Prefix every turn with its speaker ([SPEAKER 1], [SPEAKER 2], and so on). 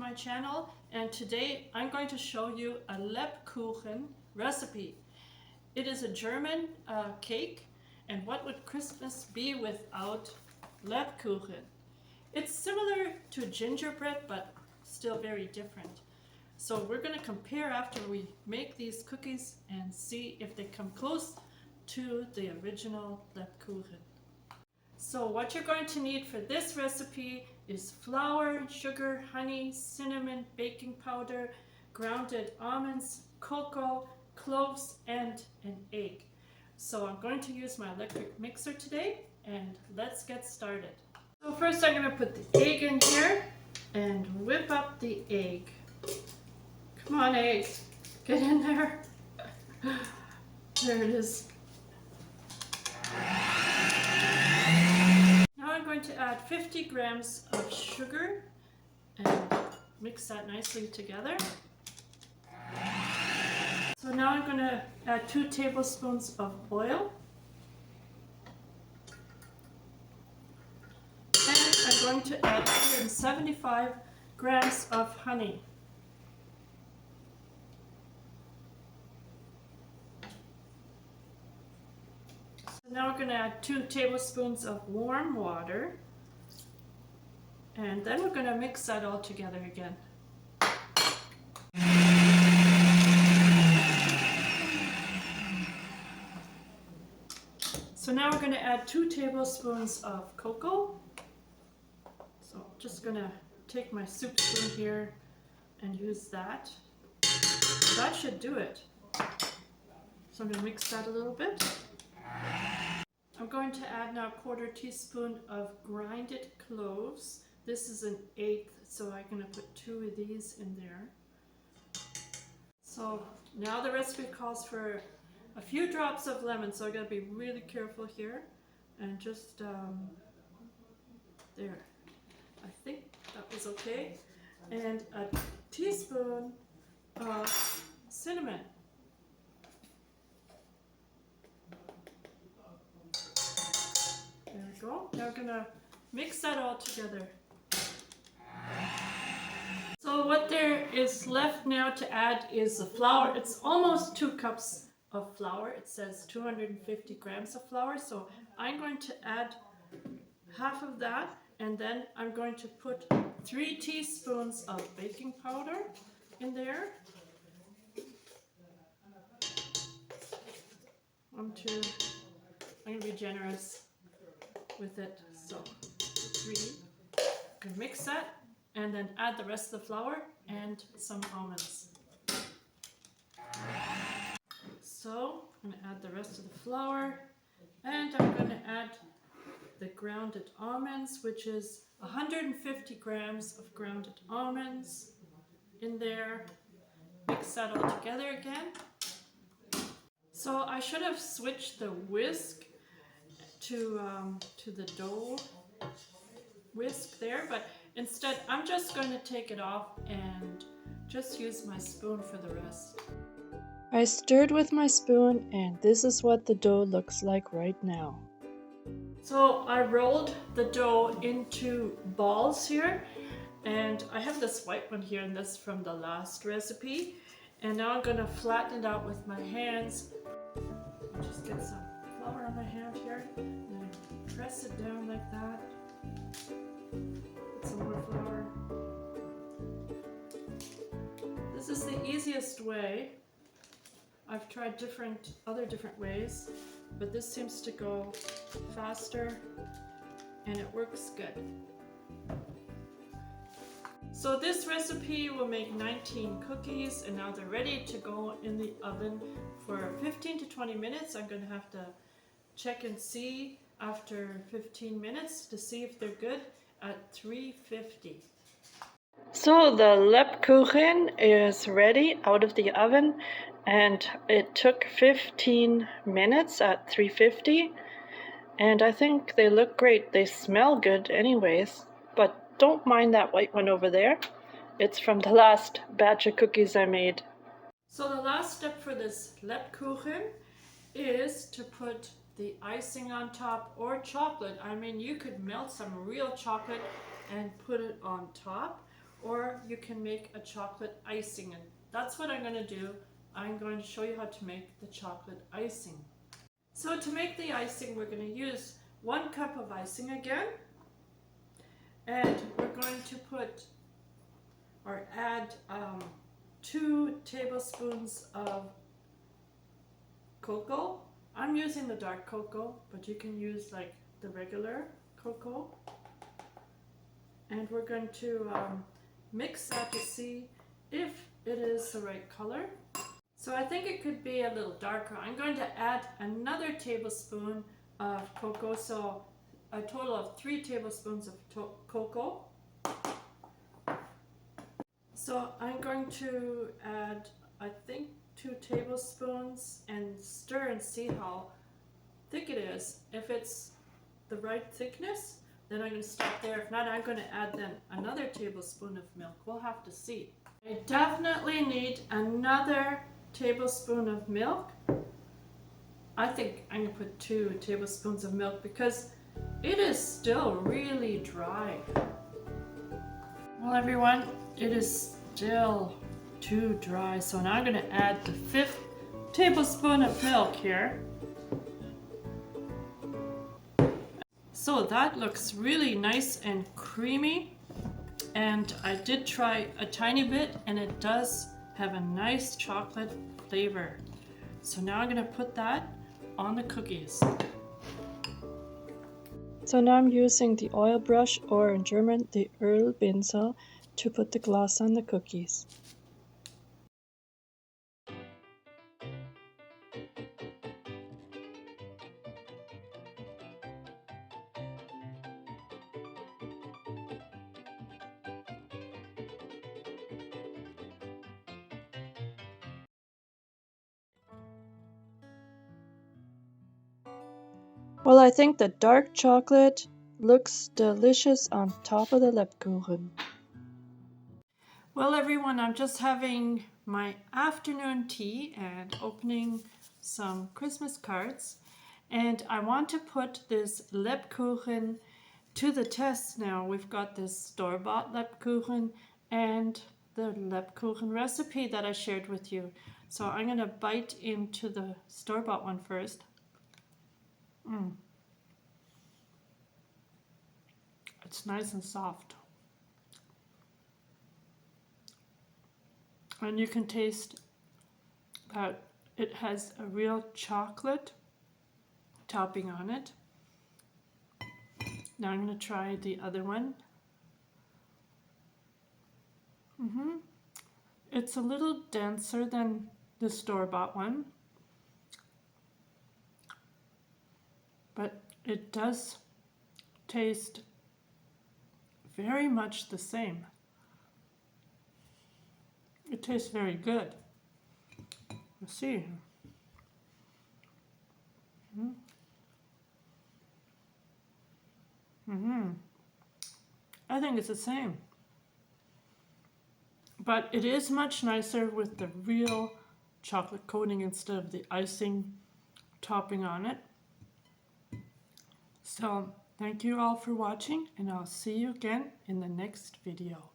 [SPEAKER 1] my channel, and today I'm going to show you a Lebkuchen recipe. It is a German cake, and what would Christmas be without Lebkuchen? It's similar to gingerbread but still very different. So we're going to compare after we make these cookies and see if they come close to the original Lebkuchen. So what you're going to need for this recipe is flour, sugar, honey, cinnamon, baking powder, grounded almonds, cocoa, cloves, and an egg. So I'm going to use my electric mixer today, and let's get started. So first I'm going to put the egg in here and whip up the egg. Come on, egg, get in there. There it is. Now I'm going to add 50 grams of sugar and mix that nicely together. So now I'm going to add 2 tablespoons of oil. And I'm going to add 175 grams of honey. So now we're going to add 2 tablespoons of warm water. And then we're going to mix that all together again. So now we're going to add 2 tablespoons of cocoa. So I'm just going to take my soup spoon here and use that. That should do it. So I'm going to mix that a little bit. I'm going to add now 1/4 teaspoon of grinded cloves. This is 1/8, so I'm going to put 2 of these in there. So now the recipe calls for a few drops of lemon, so I got to be really careful here. And just there. I think that was okay. And a teaspoon of cinnamon. There we go. Now we're going to mix that all together. So what there is left now to add is the flour. It's almost 2 cups of flour. It says 250 grams of flour. So I'm going to add half of that, and then I'm going to put 3 teaspoons of baking powder in there. I'm going to be generous with it. So 3. I'm going to mix that and then add the rest of the flour and some almonds. So I'm going to add the rest of the flour, and I'm going to add the grounded almonds, which is 150 grams of grounded almonds in there. Mix that all together again. So I should have switched the whisk to the dough whisk there, but instead I'm just going to take it off and just use my spoon for the rest. I stirred with my spoon, and this is what the dough looks like right now. So I rolled the dough into balls here, and I have this white one here, and this from the last recipe. And now I'm going to flatten it out with my hands. Just get some flour on my hand here, and then press it down like that. Put some more flour. This is the easiest way. I've tried other different ways, but this seems to go faster and it works good. So this recipe will make 19 cookies, and now they're ready to go in the oven for 15 to 20 minutes. I'm going to have to check and see after 15 minutes to see if they're good at 350. So the Lebkuchen is ready out of the oven, and it took 15 minutes at 350, and I think they look great. They smell good anyways, but don't mind that white one over there. It's from the last batch of cookies I made. So the last step for this Lebkuchen is to put the icing on top, or chocolate. I mean, you could melt some real chocolate and put it on top, or you can make a chocolate icing, and that's what I'm going to do. I'm going to show you how to make the chocolate icing. So to make the icing, we're going to use 1 cup of icing again, and we're going to put or add 2 tablespoons of cocoa. I'm using the dark cocoa, but you can use like the regular cocoa. And we're going to mix that to see if it is the right color. So I think it could be a little darker. I'm going to add another tablespoon of cocoa, so a total of 3 tablespoons of cocoa. So I'm going to add, I think, 2 tablespoons and stir and see how thick it is. If it's the right thickness, then I'm going to stop there. If not, I'm going to add then another tablespoon of milk. We'll have to see. I definitely need another tablespoon of milk. I think I'm going to put 2 tablespoons of milk because it is still really dry. Well, everyone, it is still too dry, so now I'm going to add the 5th tablespoon of milk here. So that looks really nice and creamy, and I did try a tiny bit and it does have a nice chocolate flavor. So now I'm going to put that on the cookies. So now I'm using the oil brush, or in German the Ölpinsel, to put the gloss on the cookies. Well, I think the dark chocolate looks delicious on top of the Lebkuchen. Well, everyone, I'm just having my afternoon tea and opening some Christmas cards. And I want to put this Lebkuchen to the test now. We've got this store-bought Lebkuchen and the Lebkuchen recipe that I shared with you. So I'm going to bite into the store-bought one first. It's nice and soft. And you can taste that it has a real chocolate topping on it. Now I'm going to try the other one. It's a little denser than the store-bought one, but it does taste very much the same. It tastes very good. Let's see. I think it's the same. But it is much nicer with the real chocolate coating instead of the icing topping on it. So thank you all for watching, and I'll see you again in the next video.